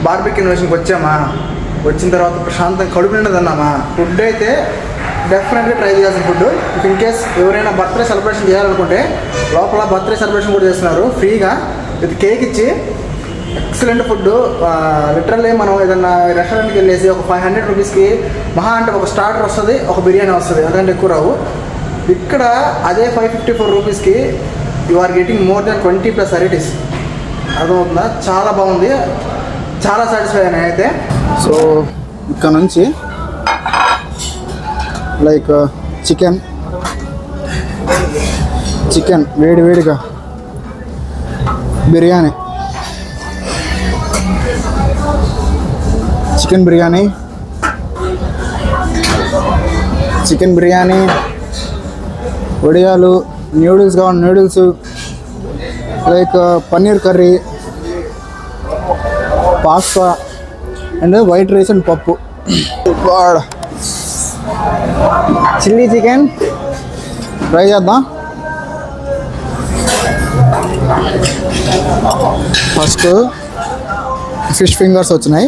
Barbecue నేషన్కి వచ్చామా, వచ్చిన తర్వాత ప్రశాంతంగా కడుపు నిండా తిన్నామా. ఫుడ్ అయితే డెఫినెట్గా ట్రై చేయాల్సిన ఫుడ్. ఇన్ కేస్ ఎవరైనా బర్త్డే సెలబ్రేషన్ చేయాలనుకుంటే లోపల బర్త్డే సెలబ్రేషన్ కూడా చేస్తున్నారు ఫ్రీగా విత్ కేక్ ఇచ్చి. Excellent food. లిటరల్లీ మనం ఏదన్నా రెస్టారెంట్కి వెళ్ళేసి ఒక 500 రూపీస్కి మహా అంటే ఒక స్టార్టర్ వస్తుంది, ఒక బిర్యానీ వస్తుంది, అంతకంటే ఎక్కువ రావు. ఇక్కడ అదే 554 రూపీస్కి you are getting more then 20+ varieties. అర్థమవుతుందా? చాలా బాగుంది, చాలా సాటిస్ఫై అయినా అయితే. సో ఇక్కడ నుంచి లైక్ చికెన్ వేడిగా బిర్యానీ, చికెన్ బిర్యానీ, వడియాలు, నూడిల్స్ కావాలి noodles, like paneer curry, pasta and white rice and పప్పు, చిల్లీ చికెన్ ట్రై చేద్దాం. ఫస్ట్ ఫిష్ ఫింగర్స్ వచ్చినాయి.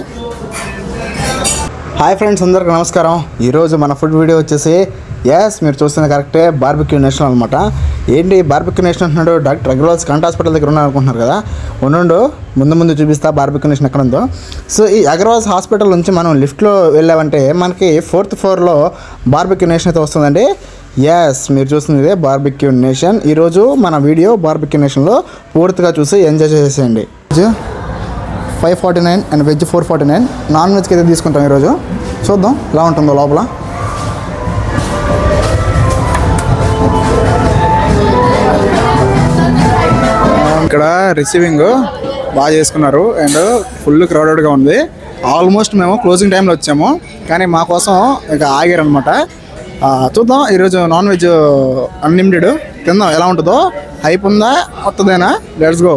హాయ్ ఫ్రెండ్స్, అందరికీ నమస్కారం. ఈరోజు మన ఫుడ్ వీడియో వచ్చేసి మీరు చూస్తున్న కరెక్టే, బార్బిక్యూ నేషన్ అనమాట. ఏంటి బార్బిక్యూ నేషన్ అంటున్నాడు? డాక్టర్ అగర్వాల్స్ కంటి హాస్పిటల్ దగ్గర ఉన్నారు అనుకుంటున్నారు కదా. ముందు చూపిస్తా బార్బిక్యూ నేషన్ ఎక్కడ ఉందో. సో ఈ అగర్వాల్స్ హాస్పిటల్ నుంచి మనం లిఫ్ట్లో వెళ్ళామంటే మనకి 4th ఫ్లోర్లో బార్బిక్యూ నేషన్ అయితే వస్తుందండి. మీరు చూస్తుంది ఇదే బార్బిక్యూ నేషన్. ఈరోజు మన వీడియో బార్బిక్యూ నేషన్లో పూర్తిగా చూసి ఎంజాయ్ చేసేయండి. 549 అండ్ వెజ్ 449. నాన్ వెజ్కి అయితే తీసుకుంటాం ఈరోజు. చూద్దాం ఎలా ఉంటుందో లోపల. ఇక్కడ రిసీవింగ్ బాగా చేసుకున్నారు అండ్ ఫుల్ క్రౌడెడ్గా ఉంది. ఆల్మోస్ట్ మేము క్లోజింగ్ టైంలో వచ్చాము, కానీ మా కోసం ఇక ఆగారనమాట. చూద్దాం ఈరోజు నాన్ వెజ్ అన్లిమిటెడ్ తిందాం, ఎలా ఉంటుందో. హైప్ ఉందా వస్తుందేనా? Let's go.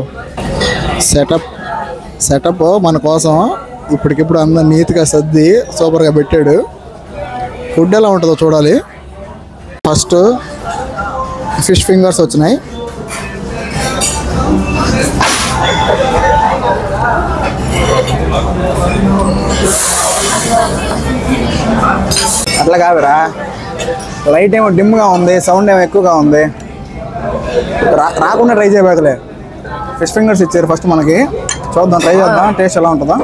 సెటప్ మన కోసం ఇప్పటికిప్పుడు అందరూ నీట్గా సర్ది సూపర్గా పెట్టాడు. ఫుడ్ ఎలా ఉంటుందో చూడాలి. ఫస్ట్ ఫిష్ ఫింగర్స్ వచ్చినాయి. అట్లా కాదురా, లైట్ ఏమో డిమ్గా ఉంది, సౌండ్ ఏమో ఎక్కువగా ఉంది. రాకుండా ట్రై చేయబోతులే. ఫిష్ ఫింగర్స్ ఇచ్చారు ఫస్ట్ మనకి. చూద్దాం, ట్రై చేద్దాం టేస్ట్ ఎలా ఉంటుందో.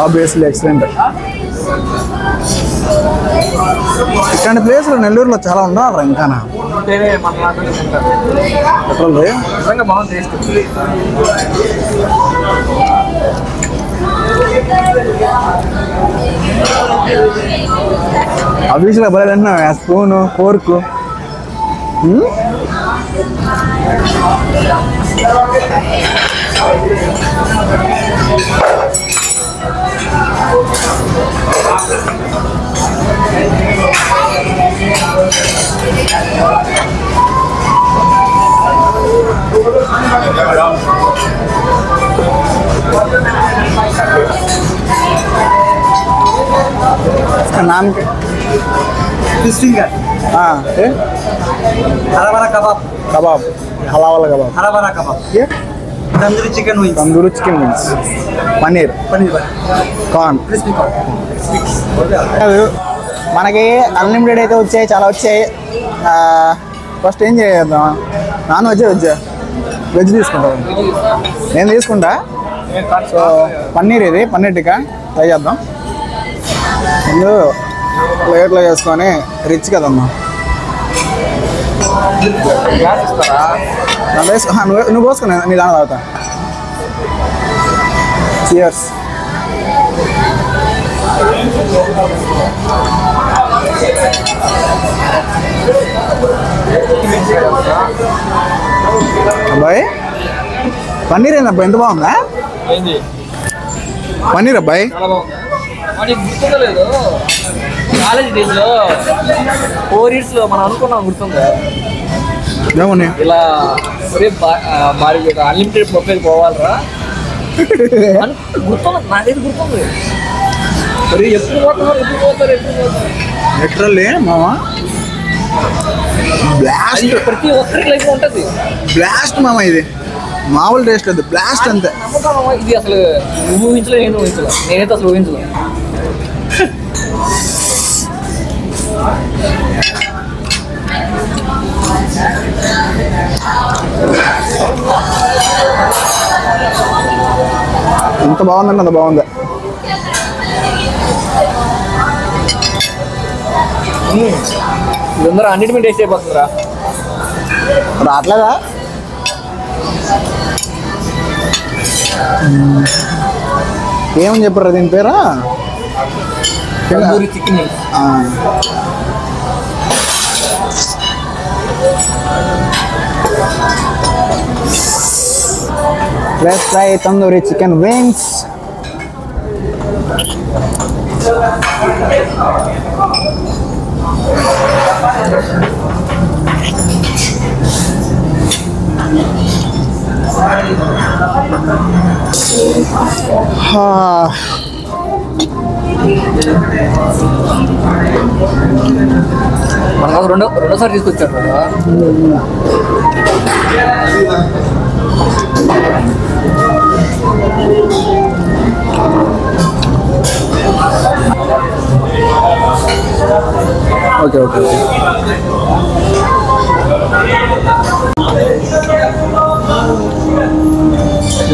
Obviously excellent. ఇట్లాంటి ప్లేస్లు నెల్లూరులో చాలా ఉండాలి. ఇంకా ఆఫీసులో భలే తింటున్నావు, స్పూను ఫోర్కు. नाम फिश फिंगर, हरा वाला कबाब, हला वाला कबाब, हरा वाला कबाब, ये tandoori chicken wings, paneer corn, crispy corn. మనకి అన్లిమిటెడ్ అయితే వచ్చాయి, చాలా వచ్చాయి. ఫస్ట్ ఏం చేద్దాం? నాన్ వెజ్ తీసుకుంటాం. నేను తీసుకుంటా. సో పన్నీర్, ఇది పన్నీర్ టిక్కా ట్రై చేద్దాం. ముందు ప్లేట్లో వేసుకొని రిచ్ కదమ్మా. నువ్వు పోసుకున్నా నీ దాని తాగుతా. చియర్స్. అబ్బాయి పన్నీర్ ఏందబ్బా, ఎంత బాగుందా పన్నీర్ అబ్బాయి? గుర్తుండలేదు. కాలేజ్ డేస్లో 4 years మనం అనుకున్నాం, గుర్తుందా? ఇలా అన్లిమిటెడ్ ప్రొఫైల్ పోవాలరా గుర్తుంది, నాకైతే గుర్తుంది. మరి ఎప్పుడు పోతారు లిటరల్లీ మామ బ్లాస్ట్. ప్రతి ఒక్కరికి లైఫ్ ఉంటుంది. బ్లాస్ట్ మామ, ఇది మామూలు టేస్ట్ లేదు, బ్లాస్ట్ అంతే. ఇది అసలు ఊహించలేదు, నేనైతే అసలు ఊహించలేదు. ఎంత బాగుందండి, అంత బాగుంది. అందరూ అన్నిటి మీద టేస్ట్ అయిపోతుందిరా. రావట్లేదా? ఏమని చెప్పారు దీని పేరా? Tandoori chicken. Let's try tandoori chicken wings. మనకు రెండోసారి తీసుకొచ్చారు కదా. Okay okay okay.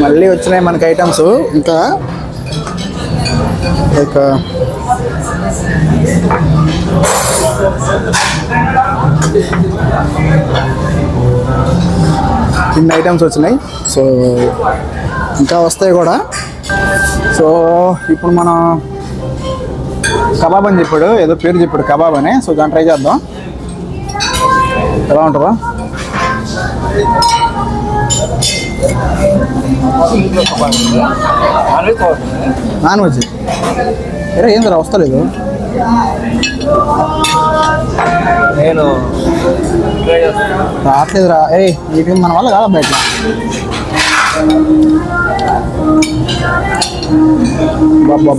మళ్ళీ వచ్చినాయి మనకి ఐటమ్స్. ఇంకా ఇన్ని ఐటమ్స్ వచ్చినాయి. సో ఇంకా వస్తాయి కూడా. సో ఇప్పుడు మనం కబాబ్ అని చెప్పాడు, ఏదో పేరు చెప్పాడు కబాబ్ అని. సో దాన్ని ట్రై చేద్దాం, ఎలా ఉంటుందో. నాన్ వెజ్ ఏరా ఏందిరా వస్తలేదు. నేను రావట్లేదురా. వీటి మన వల్ల కాదా బయట. బాబా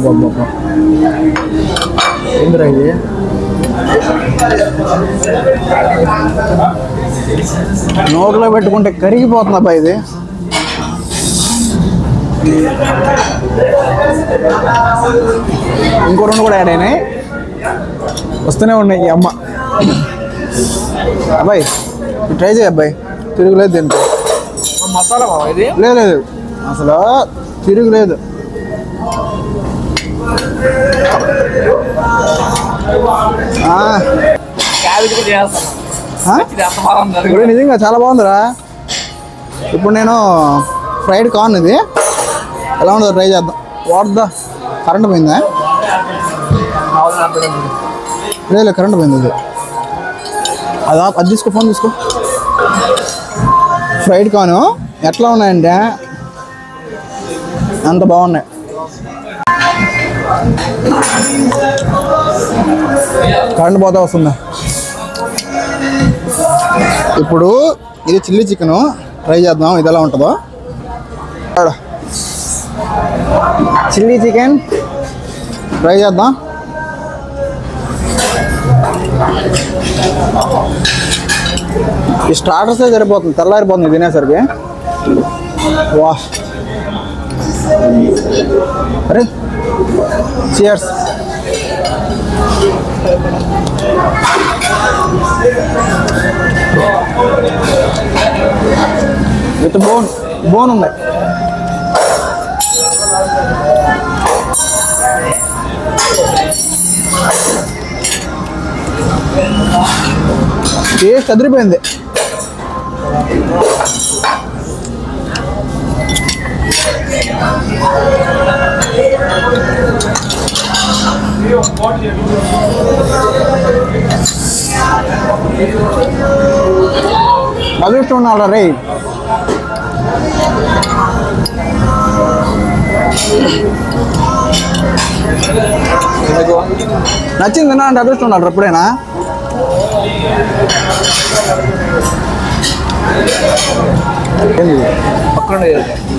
ఏందిరా ఇది? నోట్లో పెట్టుకుంటే కరిగిపోతుందబ్బా ఇది. ఇంకో రెండు కూడా యాడ్ అయినాయి, వస్తూనే ఉన్నాయి. ఈ అమ్మ అబ్బాయి ట్రై చేయ అబ్బాయి, తిరుగులేదు దీంట్లో. మసాలా ఇది లేదు అసలు తిరుగులేదు. నిజంగా చాలా బాగుందిరా. ఇప్పుడు నేను ఫ్రైడ్ కార్న్, ఇది ఎలా ఉంటుందో ట్రై చేద్దాం. వాడదా కరెంట్ పోయిందా? లేదు కరెంట్ పోయింది. ఇది అది తీసుకో, ఫోన్ తీసుకో. ఫ్రైడ్ కార్న్ ఎట్లా ఉన్నాయంటే అంత బాగున్నాయి. కరెంట్ పోతా వస్తుందా? ఇప్పుడు ఇది చిల్లీ చికెన్ ట్రై చేద్దాం, ఇది ఎలా ఉంటుందో. చిల్లీ చికెన్ ట్రై చేద్దాం. ఈ స్టార్టర్సే సరిపోతుంది, తెల్లారిపోతుంది తినేసరికి. వా అరే చియర్స్. విత్ బోన్ ఉంది. టేస్ట్ అదిరిపోయింది. అదృష్టం ఉండాలి రే. నచ్చింది అంటే అదృష్టం ఉండాలి ఎప్పుడైనా.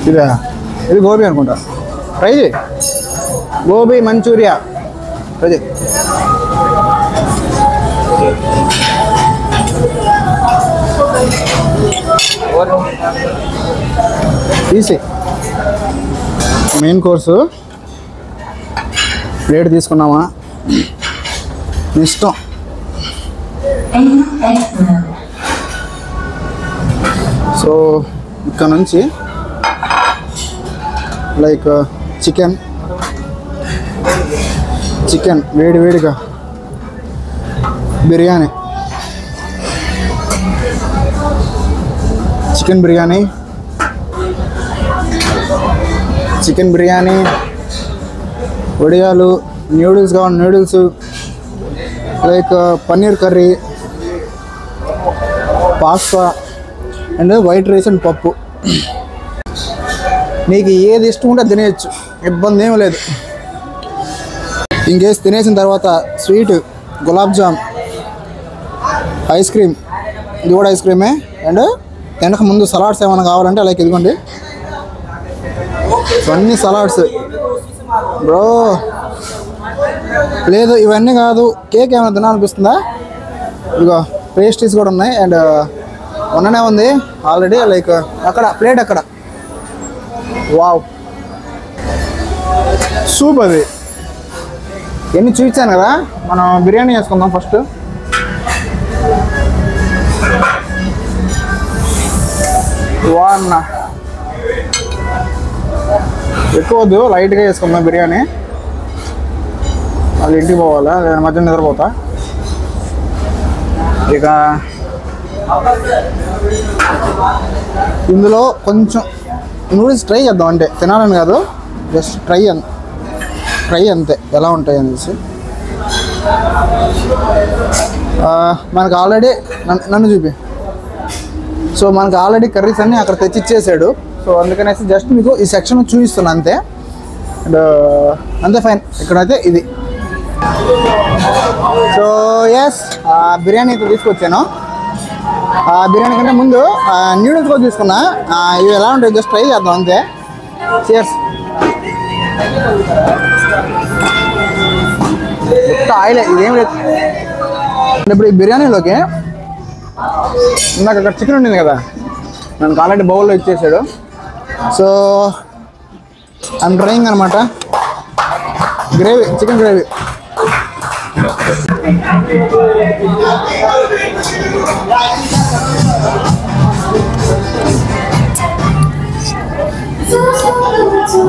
ఇదా ఇది గోబీ అనుకుంటా. ట్రై చేయి. గోబీ మంచూరియా అదే తీసి మెయిన్ కోర్సు ప్లేట్ తీసుకున్నామా ఇష్టం. సో ఇక్కడ నుంచి లైక్ చికెన్ వేడిగా బిర్యానీ, చికెన్ బిర్యానీ, వడియాలు, నూడిల్స్ కావాలి noodles, like paneer curry, pasta and white rice and పప్పు. నీకు ఏది ఇష్టం ఉంటే తినేయచ్చు, ఇబ్బంది ఏమీ లేదు. ఇంకేసి తినేసిన తర్వాత sweet, gulab jam, ice cream, ఇది కూడా ఐస్ క్రీమే. అండ్ వెనక ముందు సలాడ్స్ ఏమైనా కావాలంటే లైక్ ఇదిగోండి ఇవన్నీ సలాడ్స్. బ్రో లేదు ఇవన్నీ కాదు, కేక్ ఏమైనా తినాలనిపిస్తుందా? ఇదిగో పేస్ట్రీస్ కూడా ఉన్నాయి. అండ్ మొన్ననే ఉంది ఆల్రెడీ, లైక్ అక్కడ ప్లేట్ అక్కడ. వావ్ సూప్ అది. ఎన్ని చూపించాను కదా. మనం బిర్యానీ వేసుకుందాం ఫస్ట్. వాన్న ఎక్కువ వద్దు, లైట్గా వేసుకుందాం బిర్యానీ. వాళ్ళు ఇంటికి పోవాలా, లేదా మధ్య నిద్రపోతా. ఇక ఇందులో కొంచెం నూడిల్స్ ట్రై చేద్దాం, అంటే తినాలని కాదు, జస్ట్ ట్రై అంతే ఎలా ఉంటాయి అనేసి. మనకు ఆల్రెడీ నన్ను చూపి. సో మనకు ఆల్రెడీ కర్రీస్ అన్నీ అక్కడ తెచ్చిచ్చేసాడు. సో అందుకనేసి జస్ట్ మీకు ఈ సెక్షన్ చూపిస్తున్నాను అంతే. అండ్ అంతే ఫైన్. ఇక్కడైతే ఇది. సో ఎస్ బిర్యానీ అయితే తీసుకొచ్చాను. బిర్యానీ కంటే ముందు నూడిల్స్ కూడా తీసుకున్నా. ఇవి ఎలా ఉంటాయి జస్ట్ ట్రై చేద్దాం అంతే. చియర్స్. ఆయిలే ఇదేం లేదు. ఇప్పుడు ఈ బిర్యానీలోకి నాకు అక్కడ చికెన్ ఉండింది కదా, నాకు ఆల్రెడీ బౌల్లో ఇచ్చేసాడు. సో ఐమ్ ట్రైయింగ్ అనమాట. Gravy, chicken gravy.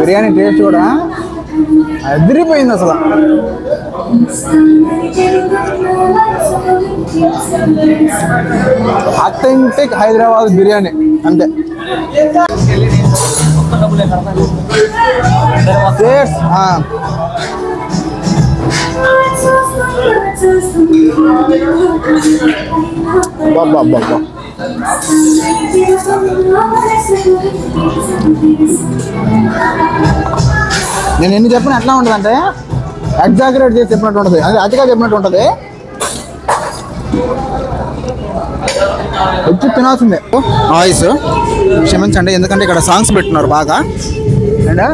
Biryani taste కూడా అదిరిపోయింది అసలు. అథెంటిక్ హైదరాబాద్ బిర్యానీ అంతే. బాబా నేను ఎన్ని చెప్పిన ఎట్లా ఉంటుంది అంటే ఎగ్జాగరేట్ చేసి చెప్పినట్టు ఉంటుంది, అది అతిగా చెప్పినట్టు ఉంటుంది. వచ్చి తినాల్సిందే. వాయిస్ క్షమించండి, ఎందుకంటే ఇక్కడ సాంగ్స్ పెట్టున్నారు బాగా. అండ్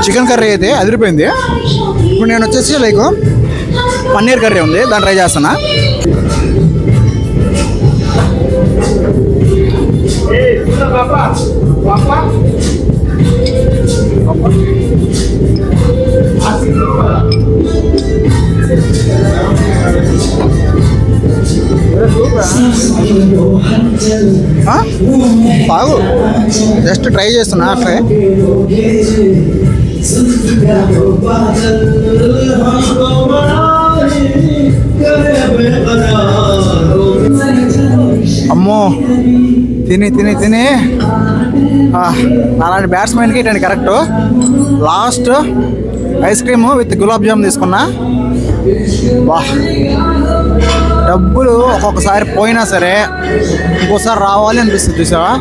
చికెన్ కర్రీ అయితే అదిరిపోయింది. ఇప్పుడు నేను వచ్చేసి లైక్ పన్నీర్ కర్రీ ఉంది, దాన్ని ట్రై చేస్తున్నా. బాగు జస్ట్ ట్రై చేస్తున్నా. ట్రై అమ్మో తిని తిని తిని అలాంటి బ్యాట్స్మెన్కి ఇటండి correct. Last ice cream with gulab jam తీసుకున్నా. వా డబ్బులు ఒక్కొక్కసారి పోయినా సరే ఇంకోసారి రావాలి అనిపిస్తుంది చూసావా.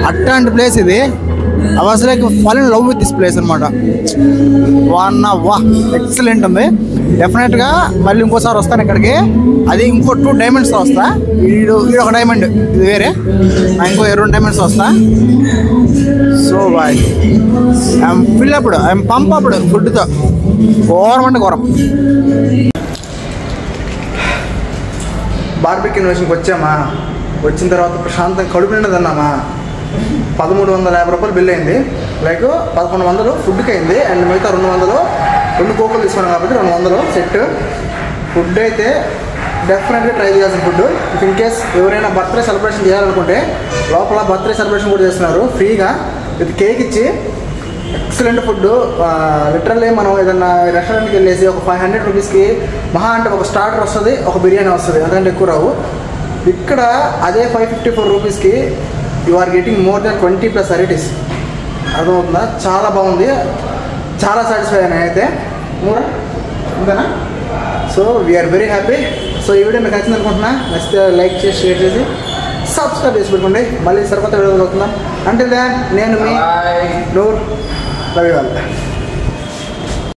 అట్లాంటి ప్లేస్ ఇది. I was like fall in love with this place అనమాట. వా ఎక్సలెంట్ ఉంది. డెఫినెట్గా మళ్ళీ ఇంకోసారి వస్తాను ఇక్కడికి. అది ఇంకో 2 డైమండ్స్తో వస్తా. వీడు ఒక డైమండ్, ఇది వేరే. ఇంకో 2 డైమండ్స్ వస్తా. సో బాయ్ ఐఎమ్ ఫిల్ అప్పుడు, ఐఎమ్ పంప్ అప్పుడు ఫుడ్తో. ఘోరం అంటే ఘోరం. బార్బిక్యూ ఇన్నోవేషన్కి వచ్చామా, వచ్చిన తర్వాత ప్రశాంతంగా కడుపు నిండా తిన్నామా. 1350 రూపాయలు బిల్ అయింది. లైక్ 1100 ఫుడ్కి అయింది. అండ్ మిగతా 200 2 కోకులు తీసుకున్నాం కాబట్టి 200 సెట్. ఫుడ్ అయితే డెఫినెట్గా ట్రై చేయాల్సిన ఫుడ్. ఇఫ్ ఇన్ కేస్ ఎవరైనా బర్త్డే సెలబ్రేషన్ చేయాలనుకుంటే లోపల బర్త్డే సెలబ్రేషన్ కూడా చేస్తున్నారు ఫ్రీగా విత్ కేక్ ఇచ్చి. Excellent food. లిటరల్లీ మనం ఏదన్నా రెస్టారెంట్కి వెళ్ళేసి ఒక 500 రూపీస్కి మహా అంటే ఒక స్టార్టర్ వస్తుంది, ఒక బిర్యానీ వస్తుంది, అంతకంటే ఎక్కువ రావు. ఇక్కడ అదే 554 రూపీస్కి you are getting more than 20+ varieties. అర్థమవుతుందా? చాలా బాగుంది, చాలా సాటిస్ఫై అయినా అయితే కూడా అంతేనా. So we are very happy. So ఈ వీడియో మీకు నచ్చింది అనుకుంటున్నా. నచ్చితే లైక్ చేసి షేర్ చేసి సబ్స్క్రైబ్ చేసి పెట్టుకోండి. మళ్ళీ సరికొత్త వీడియోలు అవుతున్నాం. అంటే నేను మీ నూర్ రవి వాళ్ళు.